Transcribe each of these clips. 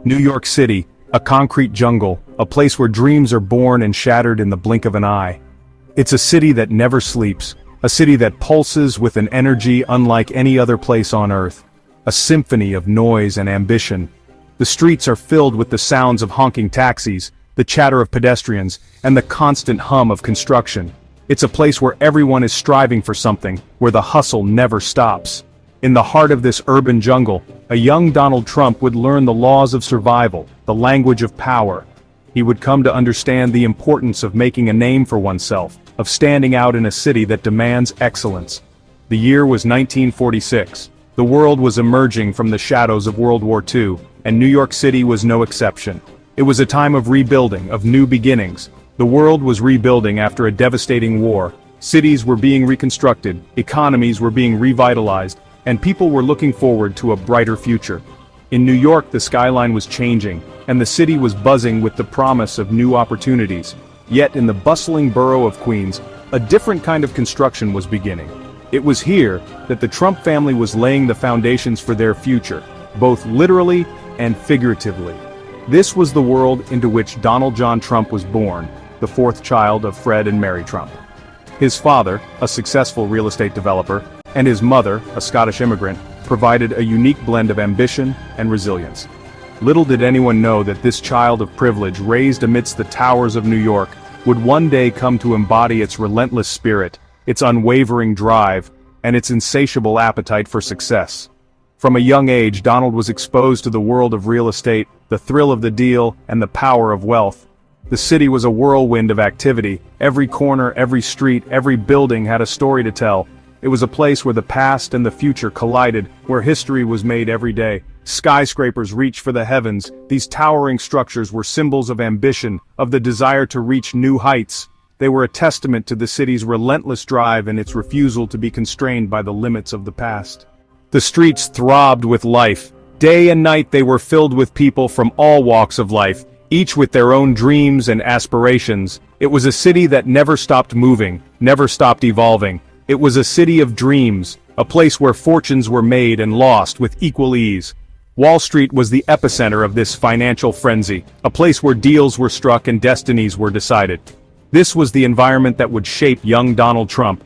New York City, a concrete jungle, a place where dreams are born and shattered in the blink of an eye. It's a city that never sleeps, a city that pulses with an energy unlike any other place on earth, a symphony of noise and ambition. The streets are filled with the sounds of honking taxis, the chatter of pedestrians, and the constant hum of construction. It's a place where everyone is striving for something, where the hustle never stops. In the heart of this urban jungle, a young Donald Trump would learn the laws of survival, the language of power. He would come to understand the importance of making a name for oneself, of standing out in a city that demands excellence. The year was 1946. The world was emerging from the shadows of World War II, and New York City was no exception. It was a time of rebuilding, of new beginnings. The world was rebuilding after a devastating war. Cities were being reconstructed, economies were being revitalized, and people were looking forward to a brighter future. In New York, the skyline was changing, and the city was buzzing with the promise of new opportunities. Yet in the bustling borough of Queens, a different kind of construction was beginning. It was here that the Trump family was laying the foundations for their future, both literally and figuratively. This was the world into which Donald John Trump was born, the fourth child of Fred and Mary Trump. His father, a successful real estate developer, and his mother, a Scottish immigrant, provided a unique blend of ambition and resilience. Little did anyone know that this child of privilege raised amidst the towers of New York would one day come to embody its relentless spirit, its unwavering drive, and its insatiable appetite for success. From a young age, Donald was exposed to the world of real estate, the thrill of the deal, and the power of wealth. The city was a whirlwind of activity. Every corner, every street, every building had a story to tell. It was a place where the past and the future collided, where history was made every day. Skyscrapers reached for the heavens. These towering structures were symbols of ambition, of the desire to reach new heights. They were a testament to the city's relentless drive and its refusal to be constrained by the limits of the past. The streets throbbed with life. Day and night they were filled with people from all walks of life, each with their own dreams and aspirations. It was a city that never stopped moving, never stopped evolving. It was a city of dreams, a place where fortunes were made and lost with equal ease. Wall Street was the epicenter of this financial frenzy, a place where deals were struck and destinies were decided. This was the environment that would shape young Donald Trump.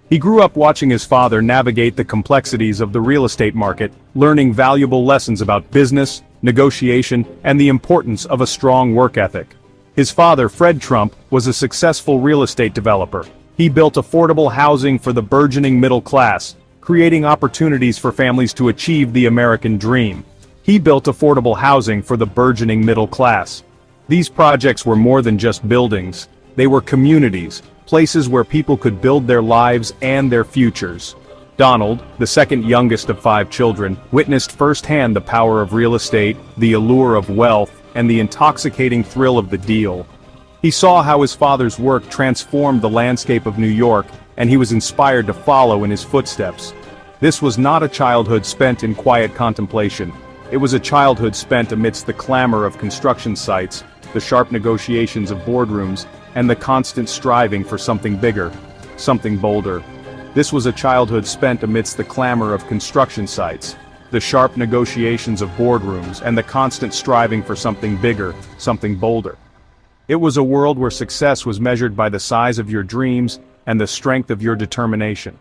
He grew up watching his father navigate the complexities of the real estate market, learning valuable lessons about business, negotiation, and the importance of a strong work ethic. His father, Fred Trump, was a successful real estate developer. He built affordable housing for the burgeoning middle class, creating opportunities for families to achieve the American dream. He built affordable housing for the burgeoning middle class. These projects were more than just buildings. They were communities, places where people could build their lives and their futures. Donald, the second youngest of 5 children, witnessed firsthand the power of real estate, the allure of wealth, and the intoxicating thrill of the deal. He saw how his father's work transformed the landscape of New York, and he was inspired to follow in his footsteps. This was not a childhood spent in quiet contemplation. It was a childhood spent amidst the clamor of construction sites, the sharp negotiations of boardrooms, and the constant striving for something bigger, something bolder. This was a childhood spent amidst the clamor of construction sites, the sharp negotiations of boardrooms, and the constant striving for something bigger, something bolder. It was a world where success was measured by the size of your dreams and the strength of your determination.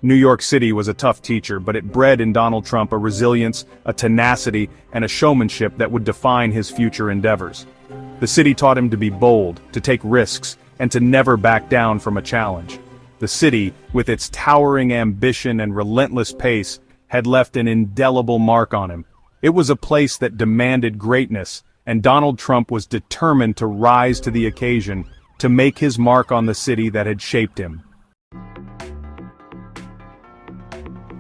New York City was a tough teacher, but it bred in Donald Trump a resilience, a tenacity, and a showmanship that would define his future endeavors. The city taught him to be bold, to take risks, and to never back down from a challenge. The city, with its towering ambition and relentless pace, had left an indelible mark on him. It was a place that demanded greatness, and Donald Trump was determined to rise to the occasion, to make his mark on the city that had shaped him.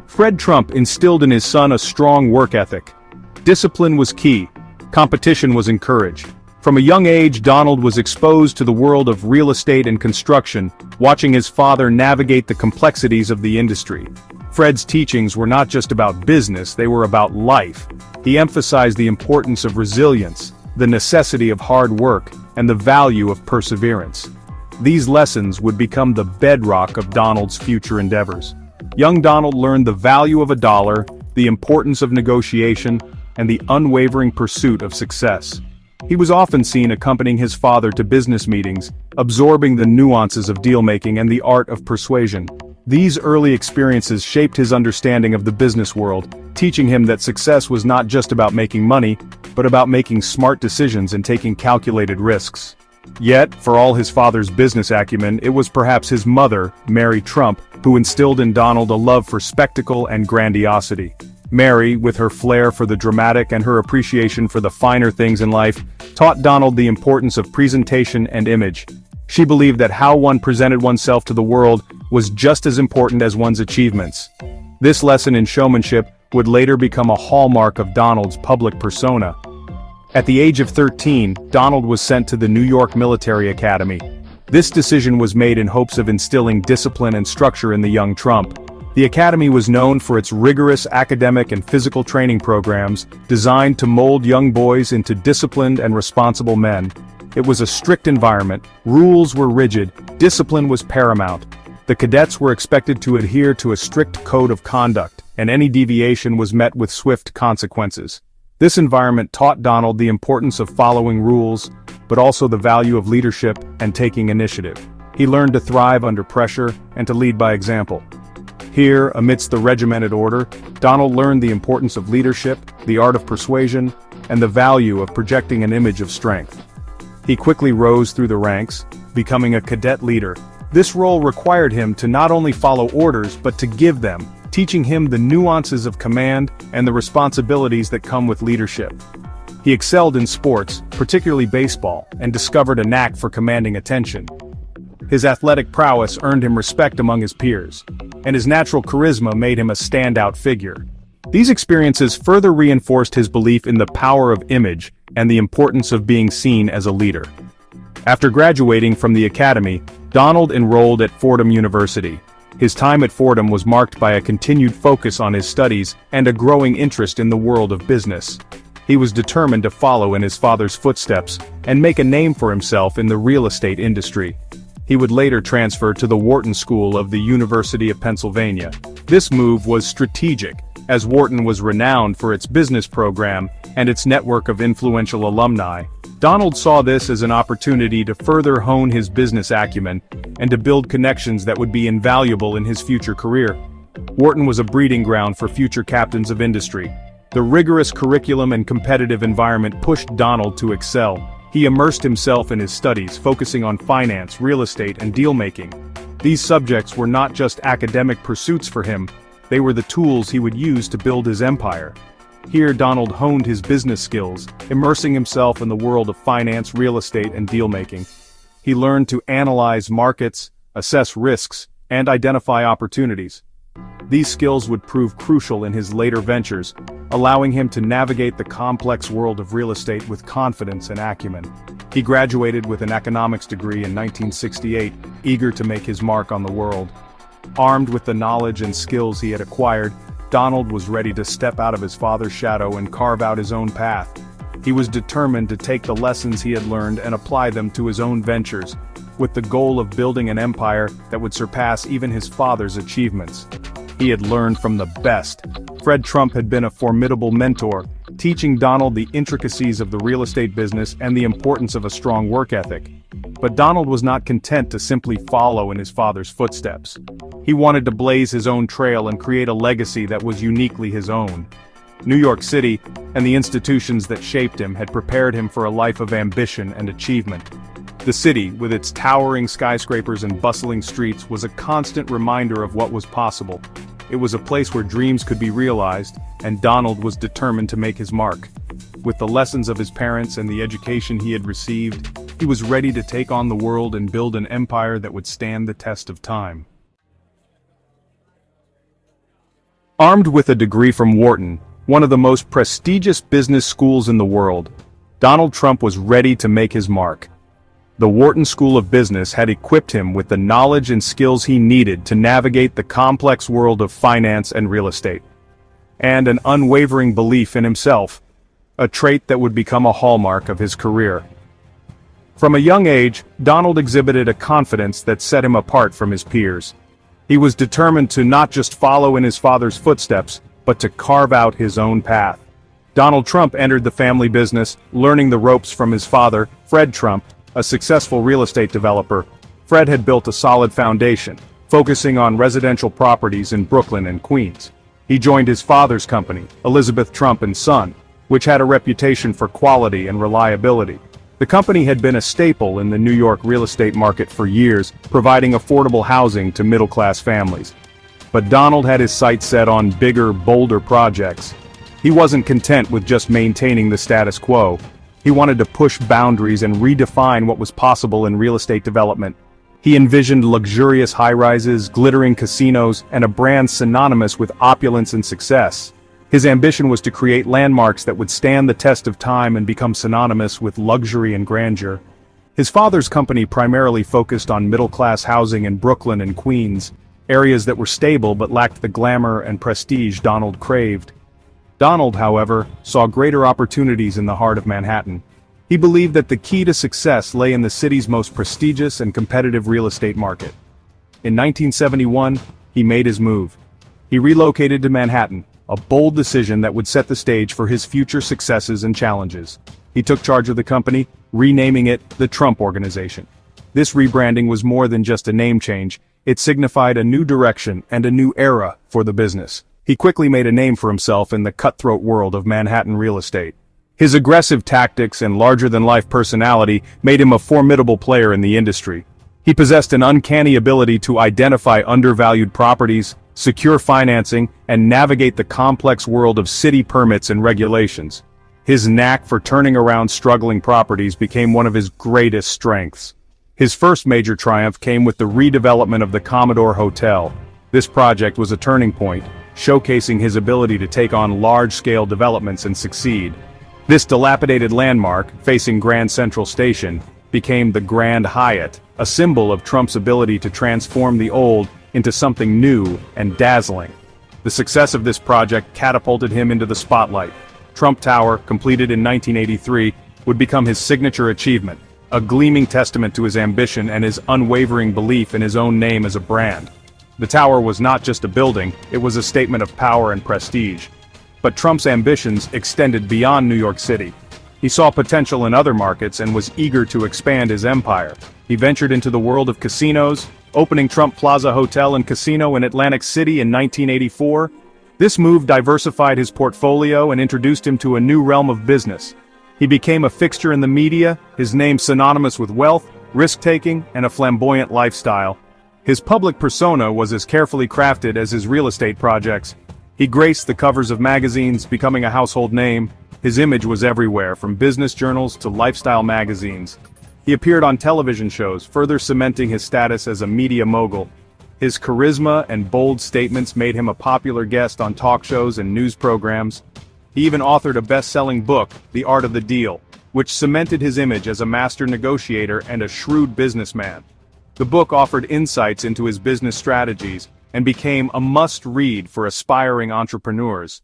Fred Trump instilled in his son a strong work ethic. Discipline was key. Competition was encouraged. From a young age, Donald was exposed to the world of real estate and construction, watching his father navigate the complexities of the industry. Fred's teachings were not just about business, they were about life. He emphasized the importance of resilience, the necessity of hard work, and the value of perseverance. These lessons would become the bedrock of Donald's future endeavors. Young Donald learned the value of a dollar, the importance of negotiation, and the unwavering pursuit of success. He was often seen accompanying his father to business meetings, absorbing the nuances of deal-making and the art of persuasion. These early experiences shaped his understanding of the business world, teaching him that success was not just about making money, but about making smart decisions and taking calculated risks. Yet, for all his father's business acumen, it was perhaps his mother, Mary Trump, who instilled in Donald a love for spectacle and grandiosity. Mary, with her flair for the dramatic and her appreciation for the finer things in life, taught Donald the importance of presentation and image. She believed that how one presented oneself to the world was just as important as one's achievements. This lesson in showmanship would later become a hallmark of Donald's public persona. At the age of 13, Donald was sent to the New York Military Academy. This decision was made in hopes of instilling discipline and structure in the young Trump. The academy was known for its rigorous academic and physical training programs, designed to mold young boys into disciplined and responsible men. It was a strict environment, rules were rigid, discipline was paramount. The cadets were expected to adhere to a strict code of conduct, and any deviation was met with swift consequences. This environment taught Donald the importance of following rules, but also the value of leadership and taking initiative. He learned to thrive under pressure and to lead by example. Here, amidst the regimented order, Donald learned the importance of leadership, the art of persuasion, and the value of projecting an image of strength. He quickly rose through the ranks, becoming a cadet leader. This role required him to not only follow orders but to give them, teaching him the nuances of command and the responsibilities that come with leadership. He excelled in sports, particularly baseball, and discovered a knack for commanding attention. His athletic prowess earned him respect among his peers, and his natural charisma made him a standout figure. These experiences further reinforced his belief in the power of image and the importance of being seen as a leader. After graduating from the academy, Donald enrolled at Fordham University. His time at Fordham was marked by a continued focus on his studies and a growing interest in the world of business. He was determined to follow in his father's footsteps and make a name for himself in the real estate industry. He would later transfer to the Wharton School of the University of Pennsylvania. This move was strategic, as Wharton was renowned for its business program and its network of influential alumni. Donald saw this as an opportunity to further hone his business acumen and to build connections that would be invaluable in his future career. Wharton was a breeding ground for future captains of industry. The rigorous curriculum and competitive environment pushed Donald to excel. He immersed himself in his studies, focusing on finance, real estate, and deal-making. These subjects were not just academic pursuits for him, they were the tools he would use to build his empire. Here Donald honed his business skills, immersing himself in the world of finance, real estate, and deal-making. He learned to analyze markets, assess risks, and identify opportunities. These skills would prove crucial in his later ventures, allowing him to navigate the complex world of real estate with confidence and acumen. He graduated with an economics degree in 1968, eager to make his mark on the world. Armed with the knowledge and skills he had acquired, Donald was ready to step out of his father's shadow and carve out his own path. He was determined to take the lessons he had learned and apply them to his own ventures, with the goal of building an empire that would surpass even his father's achievements. He had learned from the best. Fred Trump had been a formidable mentor, teaching Donald the intricacies of the real estate business and the importance of a strong work ethic. But Donald was not content to simply follow in his father's footsteps. He wanted to blaze his own trail and create a legacy that was uniquely his own. New York City, and the institutions that shaped him, had prepared him for a life of ambition and achievement. The city, with its towering skyscrapers and bustling streets, was a constant reminder of what was possible. It was a place where dreams could be realized, and Donald was determined to make his mark. With the lessons of his parents and the education he had received, he was ready to take on the world and build an empire that would stand the test of time. Armed with a degree from Wharton, one of the most prestigious business schools in the world, Donald Trump was ready to make his mark. The Wharton School of Business had equipped him with the knowledge and skills he needed to navigate the complex world of finance and real estate. And an unwavering belief in himself, a trait that would become a hallmark of his career. From a young age, Donald exhibited a confidence that set him apart from his peers. He was determined to not just follow in his father's footsteps, but to carve out his own path. Donald Trump entered the family business, learning the ropes from his father, Fred Trump, a successful real estate developer. Fred had built a solid foundation, focusing on residential properties in Brooklyn and Queens. He joined his father's company, Elizabeth Trump and Son, which had a reputation for quality and reliability. The company had been a staple in the New York real estate market for years, providing affordable housing to middle-class families. But Donald had his sights set on bigger, bolder projects. He wasn't content with just maintaining the status quo. He wanted to push boundaries and redefine what was possible in real estate development. He envisioned luxurious high-rises, glittering casinos, and a brand synonymous with opulence and success. His ambition was to create landmarks that would stand the test of time and become synonymous with luxury and grandeur. His father's company primarily focused on middle-class housing in Brooklyn and Queens, areas that were stable but lacked the glamour and prestige Donald craved. Donald, however, saw greater opportunities in the heart of Manhattan. He believed that the key to success lay in the city's most prestigious and competitive real estate market. In 1971, he made his move. He relocated to Manhattan, a bold decision that would set the stage for his future successes and challenges. He took charge of the company, renaming it the Trump Organization. This rebranding was more than just a name change, it signified a new direction and a new era for the business. He quickly made a name for himself in the cutthroat world of Manhattan real estate. His aggressive tactics and larger-than-life personality made him a formidable player in the industry. He possessed an uncanny ability to identify undervalued properties, secure financing, and navigate the complex world of city permits and regulations. His knack for turning around struggling properties became one of his greatest strengths. His first major triumph came with the redevelopment of the Commodore Hotel. This project was a turning point, showcasing his ability to take on large-scale developments and succeed. This dilapidated landmark, facing Grand Central Station, became the Grand Hyatt, a symbol of Trump's ability to transform the old into something new and dazzling. The success of this project catapulted him into the spotlight. Trump Tower, completed in 1983, would become his signature achievement, a gleaming testament to his ambition and his unwavering belief in his own name as a brand. The tower was not just a building, it was a statement of power and prestige. But Trump's ambitions extended beyond New York City. He saw potential in other markets and was eager to expand his empire. He ventured into the world of casinos, opening Trump Plaza Hotel and Casino in Atlantic City in 1984. This move diversified his portfolio and introduced him to a new realm of business. He became a fixture in the media, his name synonymous with wealth, risk-taking, and a flamboyant lifestyle. His public persona was as carefully crafted as his real estate projects. He graced the covers of magazines, becoming a household name. His image was everywhere, from business journals to lifestyle magazines. He appeared on television shows, further cementing his status as a media mogul. His charisma and bold statements made him a popular guest on talk shows and news programs. He even authored a best-selling book, The Art of the Deal, which cemented his image as a master negotiator and a shrewd businessman. The book offered insights into his business strategies, and became a must-read for aspiring entrepreneurs.